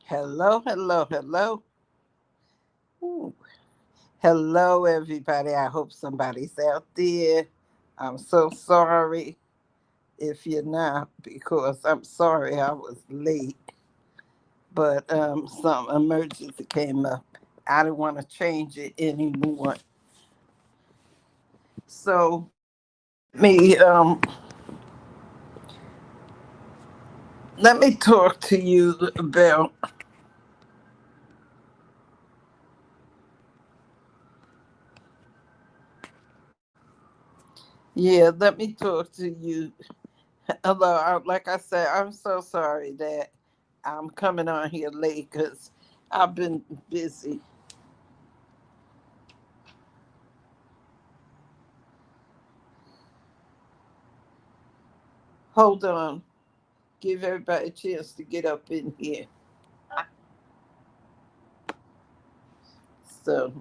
Hello, hello, hello. Ooh. Hello, everybody. I hope somebody's out there. I'm so sorry if you're not, because I'm sorry I was late, but some emergency came up. I didn't want to change it anymore. So let me talk to you about, yeah, let me talk to you. Hello, like I said, I'm so sorry that I'm coming on here late because I've been busy. Hold on. Give everybody a chance to get up in here. So,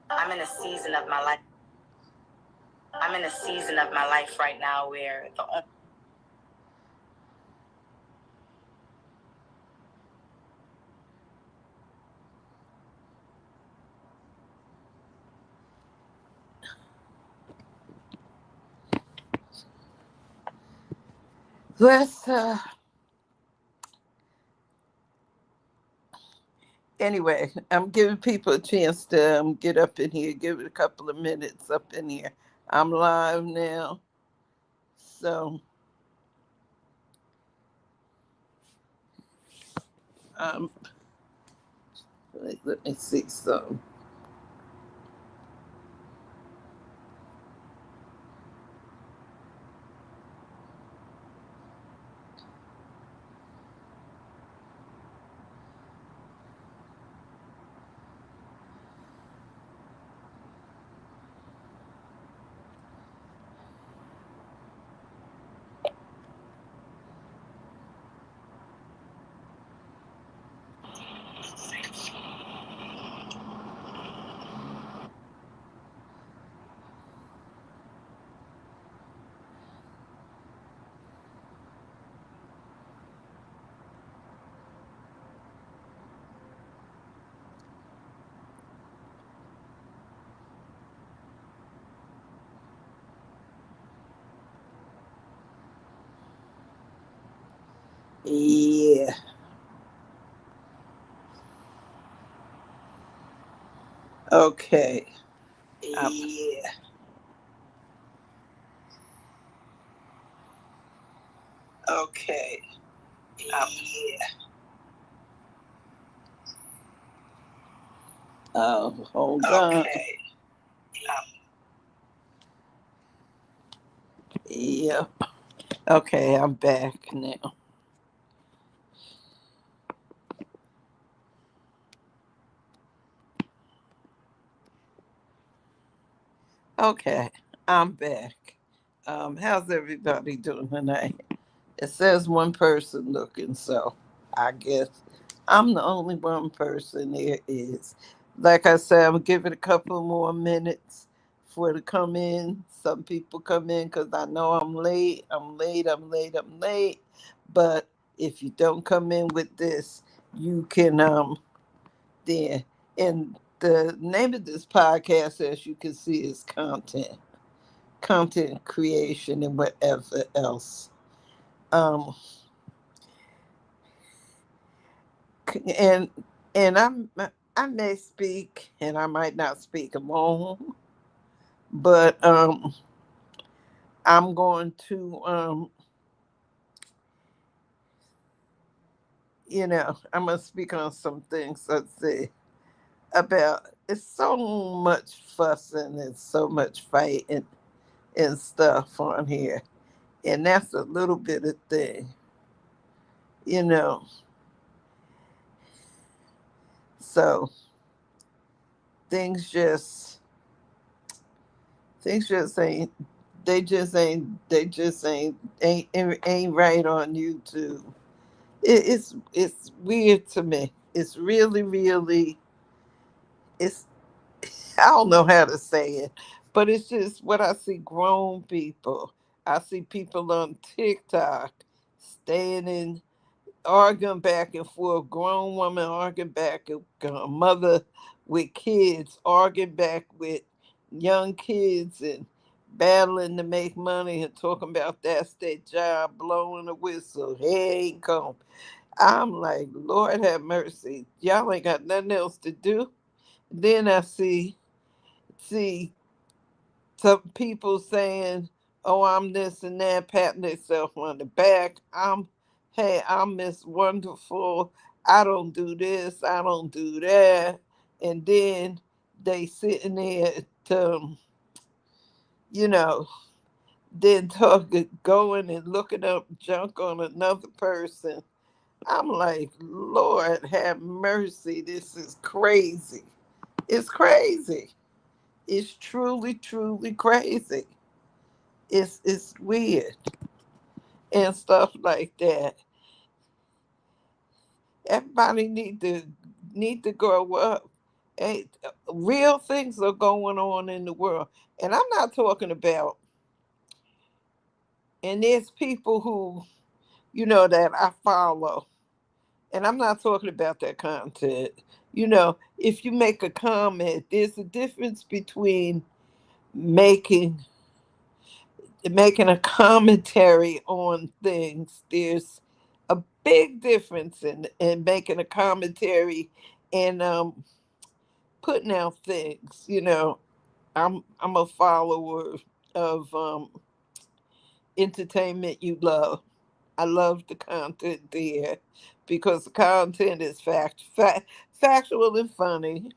I'm in a season of my life. I'm in a season of my life right now where let's anyway, I'm giving people a chance to get up in here. Give it a couple of minutes up in here. I'm live now. So, um, let me see some. Yeah. Okay. Yeah. Okay. Yeah. Hold on. Okay. Yep. Okay, I'm back now. Okay, I'm back. How's everybody doing tonight? It says one person looking, so I guess I'm the only one person there is. Like I said, I'm gonna give it a couple more minutes for it to come in. Some people come in because I know I'm late. I'm late. I'm late. I'm late. But if you don't come in with this, you can then. And the name of this podcast, as you can see, is content creation, and whatever else. Um, and I may speak, and I might not speak alone, but I'm going to I'm gonna speak on some things. Let's see about it's so much fussing and so much fighting and stuff on here, and that's a little bit of thing, you know. So things just things just ain't they just ain't right on YouTube. It's weird to me. It's really it's I don't know how to say it, but it's just what I see grown people. I see people on TikTok staying in. arguing back and forth, grown woman arguing back, a mother with kids arguing back with young kids and battling to make money and talking about that's their job, blowing the whistle, here ain't come. I'm like, Lord have mercy. Y'all ain't got nothing else to do. Then I see some people saying, "Oh, I'm this and that," patting themselves on the back. Hey, I'm Miss Wonderful. I don't do this. I don't do that. And then they sitting there to, you know, then going and looking up junk on another person. I'm like, Lord have mercy. This is crazy. It's crazy. It's truly, truly crazy. It's weird and stuff like that. Everybody need to grow up. Hey, real things are going on in the world, and I'm not talking about. And there's people who that I follow, and I'm not talking about that content. If you make a comment, there's a difference between making making a commentary on things. There's a big difference in making a commentary and putting out things. I'm a follower of entertainment you love. I love the content there because the content is factual and funny.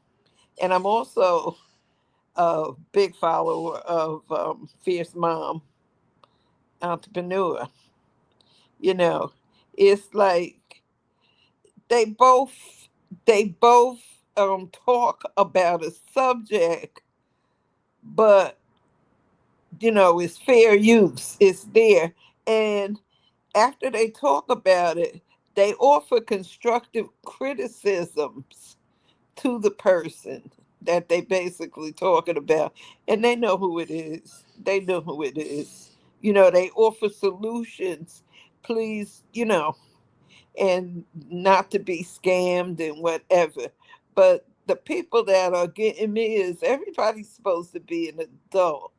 And I'm also a big follower of Fierce Mom Entrepreneur. you know it's like they both talk about a subject, but it's fair use, it's there. And after they talk about it, they offer constructive criticisms to the person that they basically talking about, and they know who it is. They offer solutions. Please, and not to be scammed and whatever. But the people that are getting me is everybody's supposed to be an adult.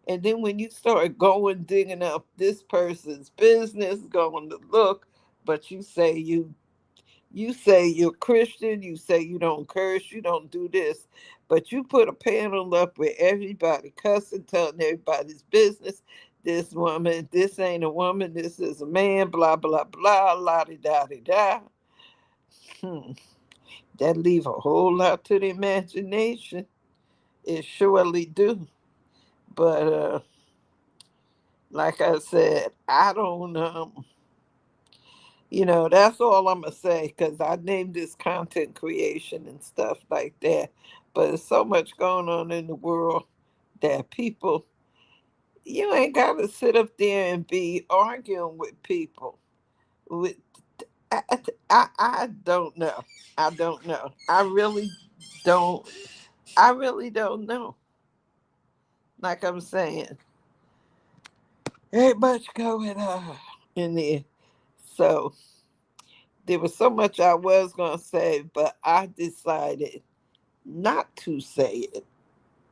And then when you start going digging up this person's business, going to look, but you say you're Christian, you say you don't curse, you don't do this, but you put a panel up with everybody cussing, telling everybody's business. This woman, this ain't a woman, this is a man, blah, blah, blah, la di da di da. Hmm. That leave a whole lot to the imagination. It surely do. But like I said, I don't that's all I'm gonna say because I named this content creation and stuff like that. But there's so much going on in the world that people, you ain't gotta sit up there and be arguing with people. With I, I don't know. I don't know. Don't. I really don't know. Like I'm saying, ain't much going on in there. So there was so much I was gonna say, but I decided not to say it.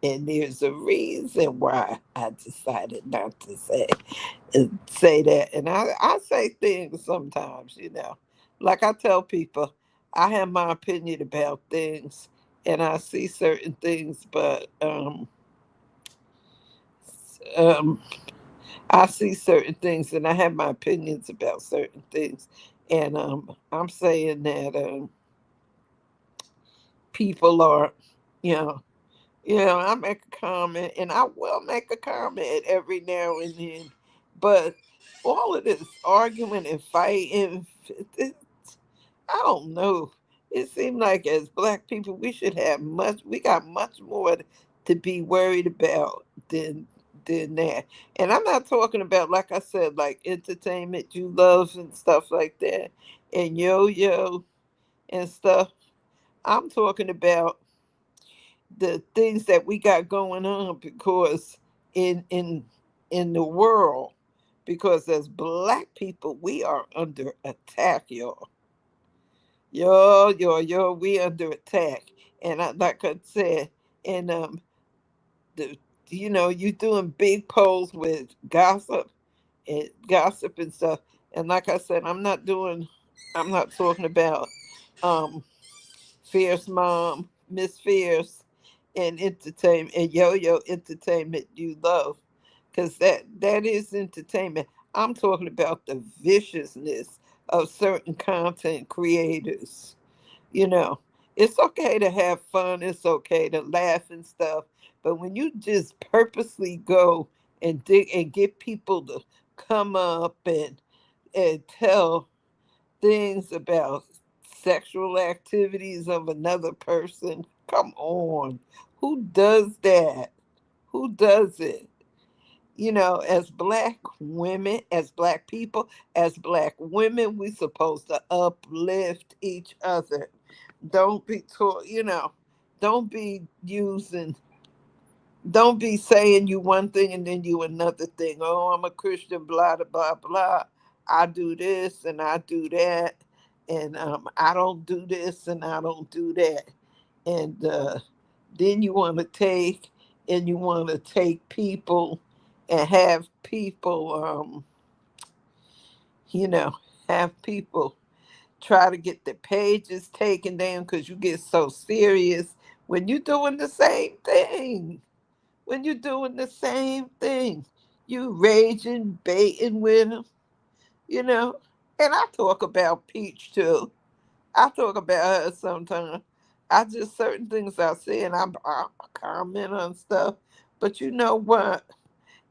And there's a reason why I decided not to say that. And I say things sometimes. Like I tell people, I have my opinion about things and I see certain things, but um, I see certain things and I have my opinions about certain things. And I'm saying that people are, you know, I make a comment, and I will make a comment every now and then. But all of this arguing and fighting, it, I don't know. It seems like as black people, we got much more to be worried about than that. And I'm not talking about, like I said, like entertainment you love and stuff like that, and yo and stuff. I'm talking about the things that we got going on because in in in the world because as black people, we are under attack, y'all. Yo, we under attack. And like I said, and the, you doing big polls with gossip and stuff. And like I said, I'm not talking about um Fierce Mom, Miss Fierce, and entertainment and Yo Entertainment you love, because that is entertainment. I'm talking about the viciousness of certain content creators. You know, it's okay to have fun. It's okay to laugh and stuff, but when you just purposely go and dig and get people to come up and tell things about sexual activities of another person. Come on. Who does that? Who does it? As black women, as black people, as black women, we supposed to uplift each other. Don't be taught, don't be using don't be saying you one thing and then you another thing. Oh, I'm a Christian, blah, blah, blah, blah. I do this and I do that. And I don't do this and I don't do that. And then you want to take people and have people, you know, have people try to get the pages taken down because you get so serious when you're doing the same thing. When you're doing the same thing, you raging, baiting with them, you know. And I talk about Peach too. I talk about her sometimes. I just certain things I say and I comment on stuff. But you know what?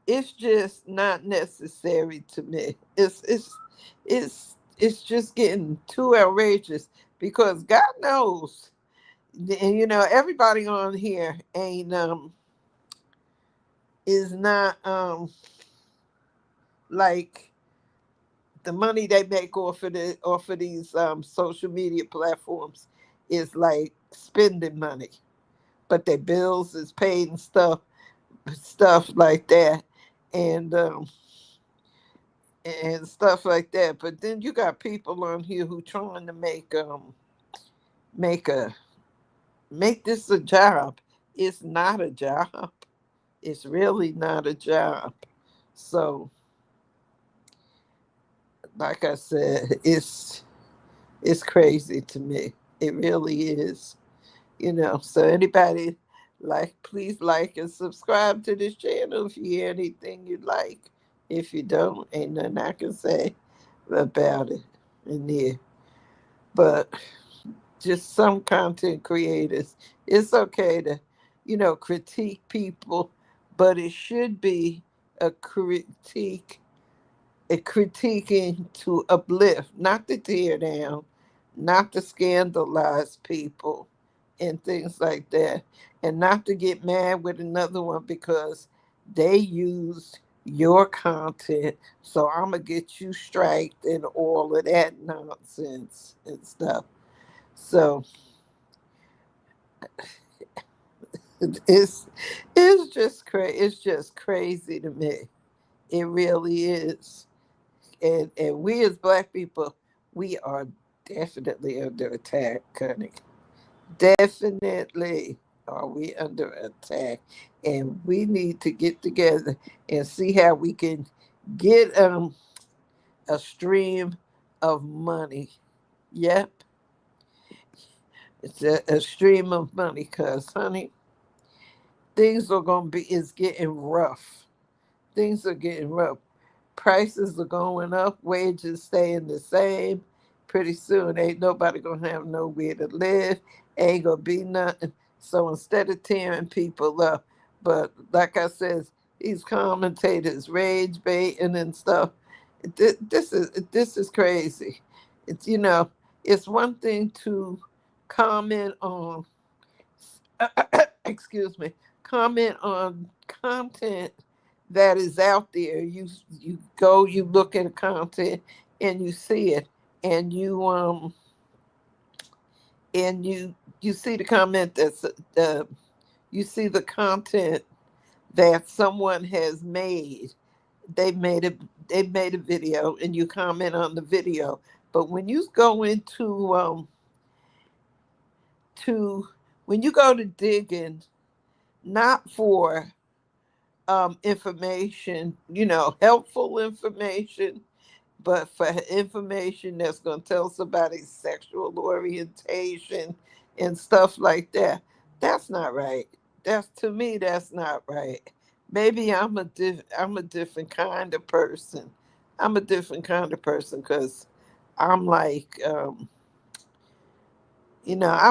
It's just not necessary to me. It's just getting too outrageous because God knows, and everybody on here ain't is not like the money they make off of these social media platforms is like spending money, but their bills is paid and stuff like that, and stuff like that. But then you got people on here who trying to make a make this a job. It's not a job. It's really not a job. So, like I said, it's crazy to me. It really is. So anybody please like and subscribe to this channel if you hear anything you like. If you don't, ain't nothing I can say about it in here. But just some content creators, it's okay to, critique people, but it should be a critique a critiquing to uplift, not to tear down, not to scandalize people and things like that, and not to get mad with another one because they used your content. So I'm gonna get you striked and all of that nonsense and stuff. So it's it's just crazy to me. It really is. And we as black people, we are definitely under attack, honey. Definitely are we under attack. And we need to get together and see how we can get a stream of money. Yep, it's a stream of money because, honey, things are going to be, it's getting rough. Things are getting rough. Prices are going up, wages staying the same. Pretty soon, ain't nobody gonna have nowhere to live. Ain't gonna be nothing. So instead of tearing people up, but like I says, these commentators rage baiting and stuff. This is crazy. It's it's one thing to comment on excuse me, comment on content that is out there. You go, you look at the content and you see it, and you see the comment that's you see the content that someone has made. They made it. they made a video and you comment on the video. But when you go to when you go to digging, not for information, helpful information, but for information that's going to tell somebody's sexual orientation and stuff like that, that's not right. That's, to me, that's not right. Maybe I'm a different kind of person. I'm a different kind of person because I'm like, I'm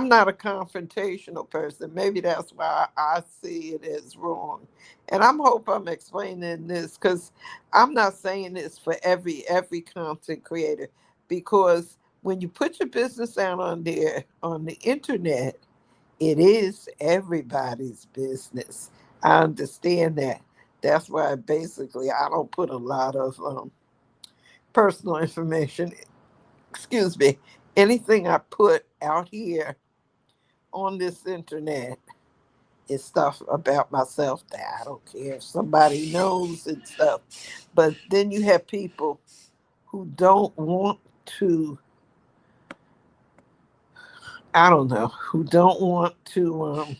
not a confrontational person. Maybe that's why I see it as wrong. And I'm explaining this because I'm not saying this for every content creator, because when you put your business out on there on the internet, it is everybody's business. I understand that. That's why basically I don't put a lot of personal information. Excuse me. Anything I put out here on this internet is stuff about myself that I don't care if somebody knows and stuff. But then you have people who don't want to, I don't know, who don't want people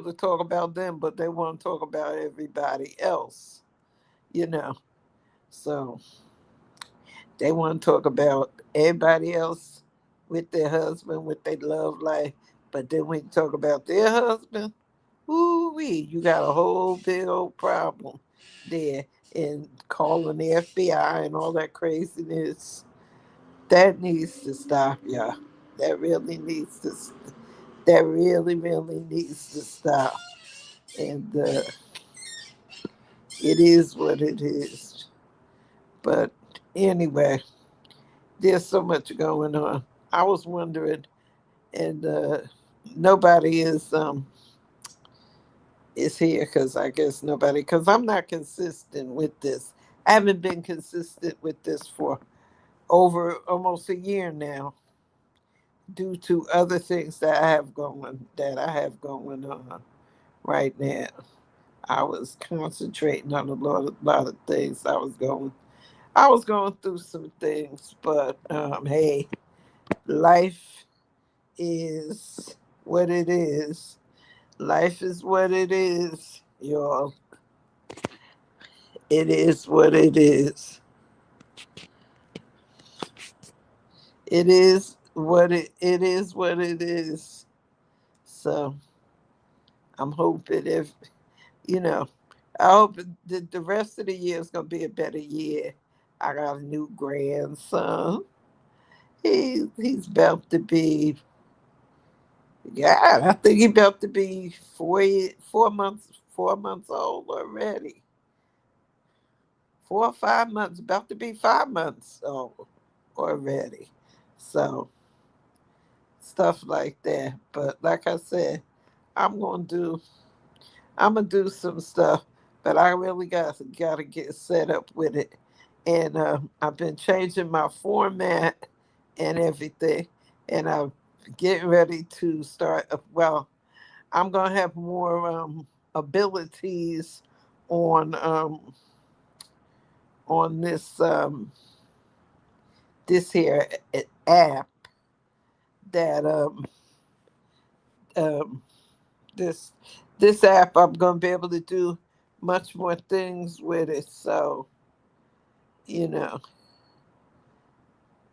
to talk about them, but they want to talk about everybody else, you know. So they want to talk about everybody else with their husband, with their love life. But then when you talk about their husband, ooh wee, you got a whole big old problem there. And calling the FBI and all that craziness, that needs to stop, y'all. That really needs to. That really, really needs to stop. And it is what it is. But anyway, there's so much going on. I was wondering, and nobody is here because I guess nobody, because I'm not consistent with this. I haven't been consistent with this for over almost a year now, due to other things that I have going on right now. I was concentrating on lot of things. I was going through some things, but hey, life is what it is. Life is what it is, y'all. It is what it is. It is what it is. So I'm hoping if you know, I hope the rest of the year is gonna be a better year. I got a new grandson. He's about to be, yeah, I think he's about to be 4 months old already. 4 or 5 months, about to be 5 months old already. So stuff like that. But like I said, I'm gonna do I'm gonna do some stuff, but I really gotta get set up with it. And I've been changing my format and everything, and I'm getting ready to start. Well, I'm gonna have more abilities on on this here app that um, this this app I'm gonna be able to do much more things with it. So you know,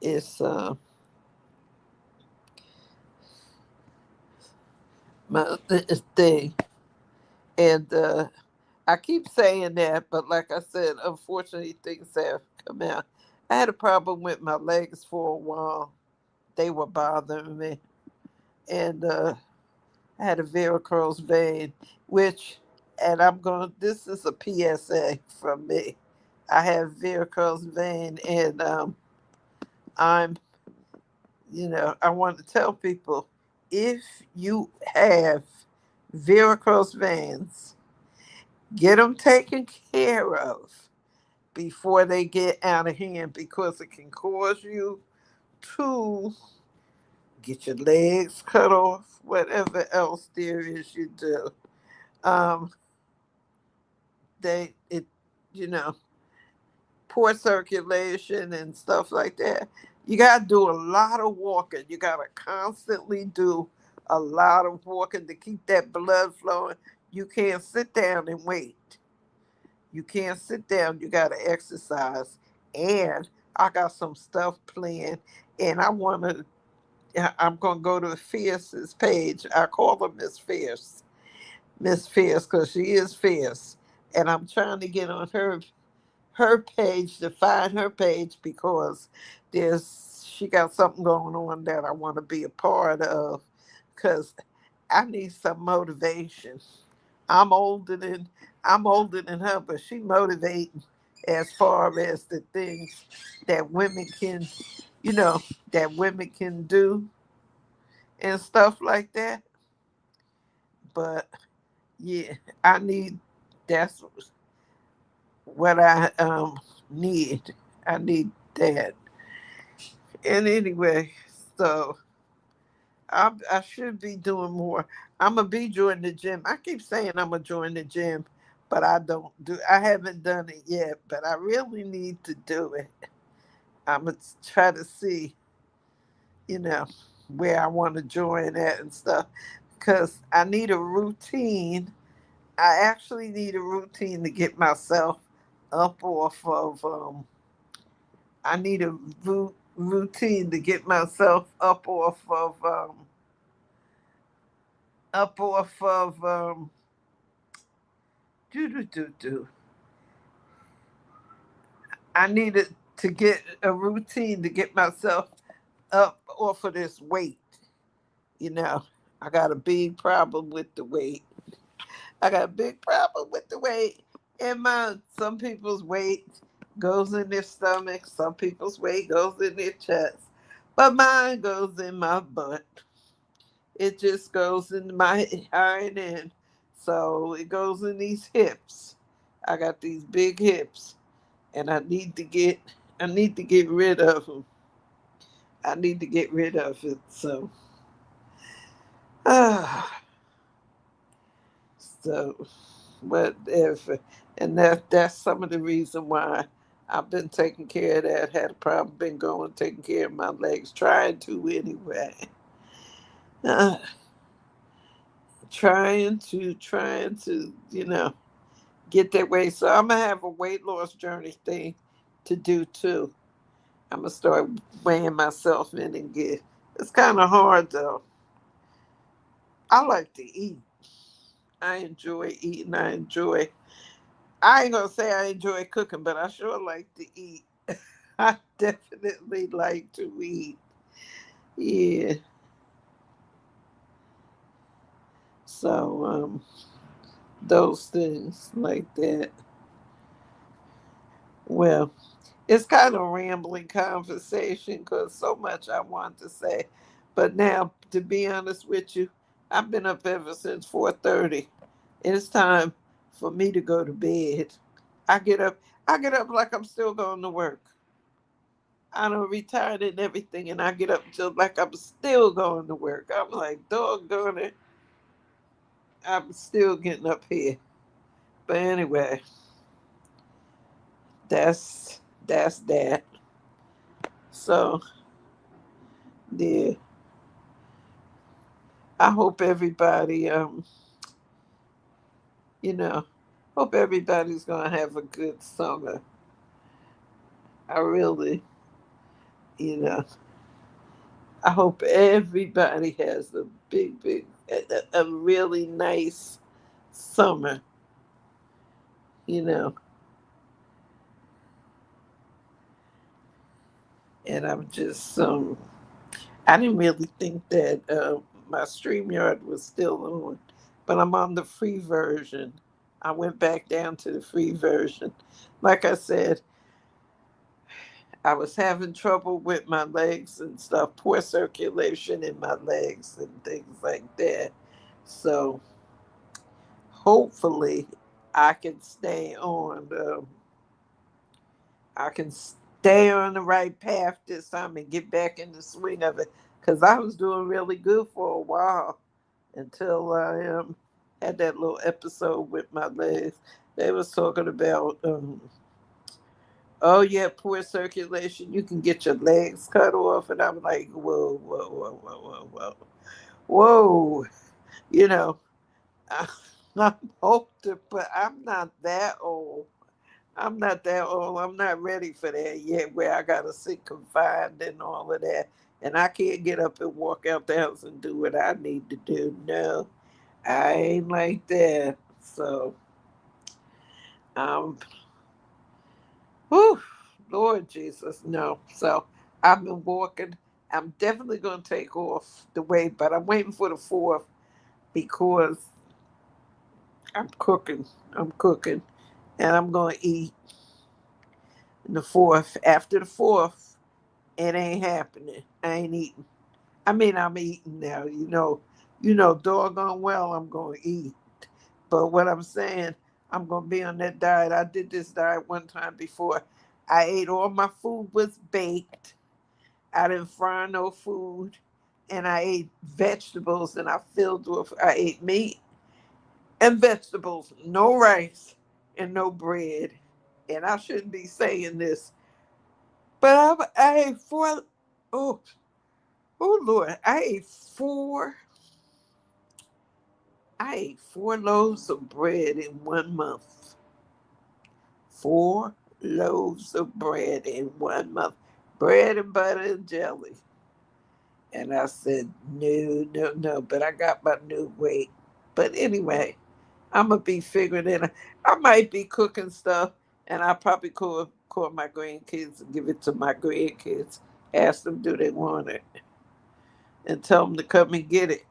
it's my thing, and I keep saying that, but like I said, unfortunately, things have come out. I had a problem with my legs for a while; they were bothering me, and I had a varicose vein, which, and I'm going. This is a PSA from me. I have varicose vein, and I'm I want to tell people, if you have varicose veins, get them taken care of before they get out of hand, because it can cause you to get your legs cut off, whatever else there is you do. Um, they it. you know, poor circulation and stuff like that. You got to do a lot of walking. You got to constantly do a lot of walking to keep that blood flowing. You can't sit down and wait. You can't sit down. You got to exercise. And I got some stuff planned, and I'm going to go to Fierce's page. I call her Miss Fierce, because she is fierce. And I'm trying to get on her page, to find her page, because she got something going on that I want to be a part of, because I need some motivation. I'm older than I'm older than her, but she motivating as far as the things that women can, you know, that women can do and stuff like that. But yeah, I need that's what I need. I need that. And anyway, so I should be doing more. I'm gonna be joining the gym. I keep saying I'm gonna join the gym, but I haven't done it yet. But I really need to do it. I'm gonna try to see, you know, where I want to join at and stuff, because I need a routine. I actually need a routine to get myself up off of. I need a routine to get myself up off of do do do do. I needed to get a routine to get myself up off of this weight. You know, I got a big problem with the weight. I got a big problem with the weight. And some people's weight goes in their stomach, some people's weight goes in their chest, but mine goes in my butt. It just goes in my hind end. So it goes in these hips. I got these big hips, and I need to get rid of them. I need to get rid of it. So ah, so whatever. And that's some of the reason why I've been taking care of that. Had a problem, been going taking care of my legs, trying to anyway. Uh, trying to, get that way. So I'm gonna have a weight loss journey thing to do too. I'm gonna start weighing myself in and get. It's kind of hard though. I like to eat. I enjoy eating. I ain't gonna say I enjoy cooking, but I sure like to eat. I definitely like to eat. Yeah. So those things like that. Well, it's kind of rambling conversation because so much I want to say. But now, to be honest with you, I've been up ever since 4:30. It's time for me to go to bed. I get up. I get up like I'm still going to work. I don't retired and everything, and I get up till like I'm still going to work. I'm like, doggone it, I'm still getting up here. But anyway, that's that. So yeah, I hope everybody, you know, hope everybody's gonna have a good summer. I really, you know, I hope everybody has a a really nice summer. You know, and I'm just I didn't really think that my StreamYard was still on, but I'm on the free version. I went back down to the free version. Like I said, I was having trouble with my legs and stuff, poor circulation in my legs and things like that. So hopefully I can stay on. I can stay on the right path this time and get back in the swing of it. Because I was doing really good for a while until I had that little episode with my legs. They was talking about, oh yeah, poor circulation. You can get your legs cut off, and I'm like, whoa, whoa, whoa, whoa, whoa, whoa, whoa. You know, I'm older, but I'm not that old. I'm not that old. I'm not ready for that yet, where I gotta sit confined and all of that, and I can't get up and walk out the house and do what I need to do. No, I ain't like that. So, um, whew, Lord Jesus, no. So I've been walking. I'm definitely gonna take off the weight, but I'm waiting for the fourth because I'm cooking. I'm cooking, and I'm gonna eat the fourth. After the fourth, it ain't happening. I ain't eating. I mean, I'm eating now. Doggone well, I'm gonna eat. But what I'm saying, I'm gonna be on that diet. I did this diet one time before. I ate all my food was baked. I didn't fry no food, and I ate vegetables, and I ate meat and vegetables, no rice and no bread. And I shouldn't be saying this, but I ate four. Oh, oh Lord, I ate 4 loaves of bread in 1 month. 4 loaves of bread in 1 month. Bread and butter and jelly. And I said, no, no, no. But I got my new weight. But anyway, I'm going to be figuring it out. I might be cooking stuff, and I probably call my grandkids and give it to my grandkids. Ask them, do they want it? And tell them to come and get it.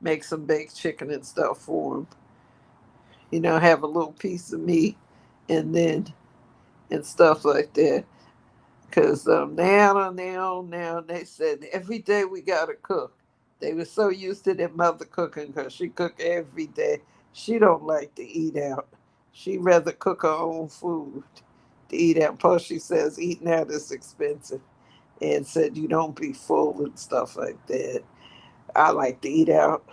Make some baked chicken and stuff for them. Have a little piece of meat, and then and stuff like that. Because now on their own now, they said every day we gotta cook. They were so used to their mother cooking because she cooked every day. She don't like to eat out. She rather cook her own food to eat out. Plus, she says eating out is expensive, and said you don't be full and stuff like that. I like to eat out.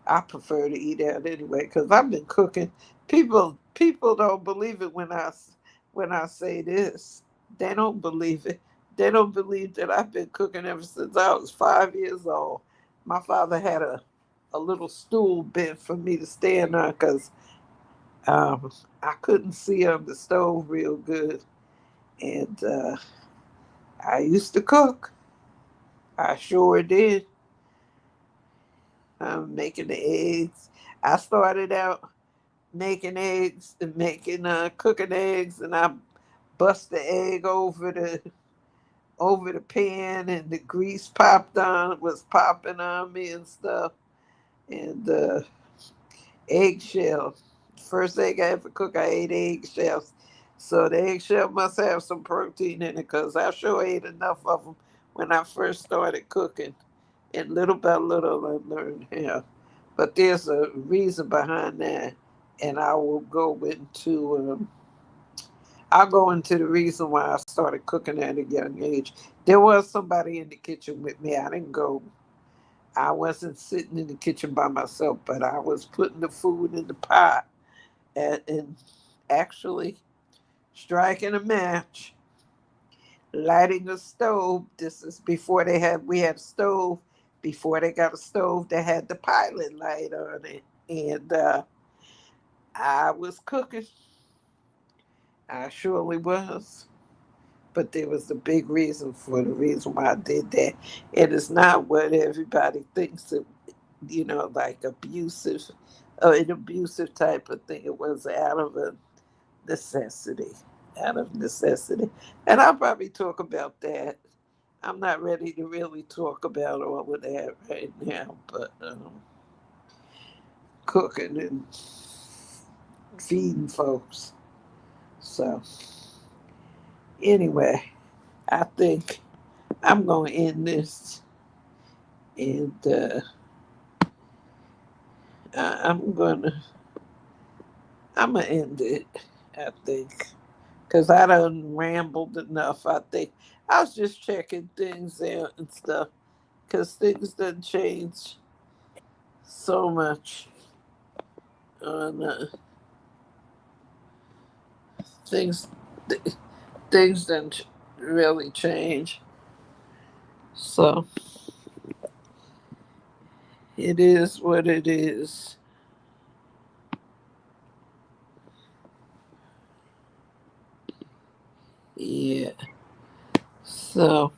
I prefer to eat out anyway because I've been cooking. People don't believe it when I say this. They don't believe it. They don't believe that I've been cooking ever since I was 5 years old. My father had a little stool bent for me to stand on because um, I couldn't see on the stove real good, and I used to cook. I sure did. Making the eggs. I started out making eggs and making cooking eggs, and I bust the egg over the pan, and the grease was popping on me and stuff, and eggshells. First egg I ever cooked, I ate eggshells. So the eggshell must have some protein in it because I sure ate enough of them when I first started cooking. And little by little, I learned how. But there's a reason behind that, and I'll go into the reason why I started cooking at a young age. There was somebody in the kitchen with me. I didn't go. I wasn't sitting in the kitchen by myself, but I was putting the food in the pot and actually striking a match, lighting a stove. This is before we had a stove. Before they got a stove, they had the pilot light on it, and I was cooking. I surely was. But there was a big reason for the reason why I did that. It is not what everybody thinks it, like an abusive type of thing. It was out of a necessity, out of necessity. And I'll probably talk about that. I'm not ready to really talk about all of that right now, but cooking and feeding folks. So, anyway, I think I'm going to end this, and I'm gonna end it. I think because I done rambled enough. I think I was just checking things out and stuff because things done change so much on things things didn't really change. So it is what it is. Yeah. So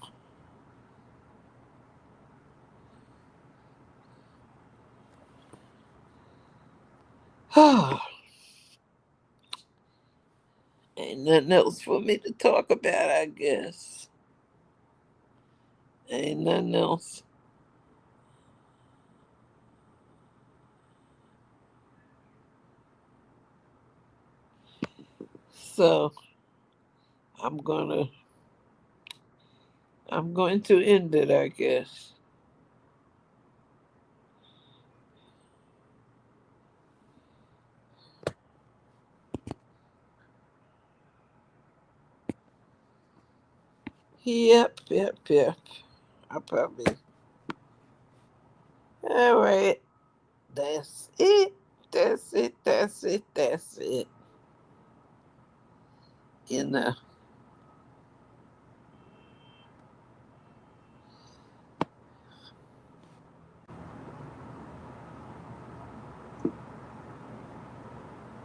ain't nothing else for me to talk about, I guess. Ain't nothing else. So I'm gonna I'm going to end it, I guess. Yep. I probably. All right. That's it. That's it. That's it. That's it. You know.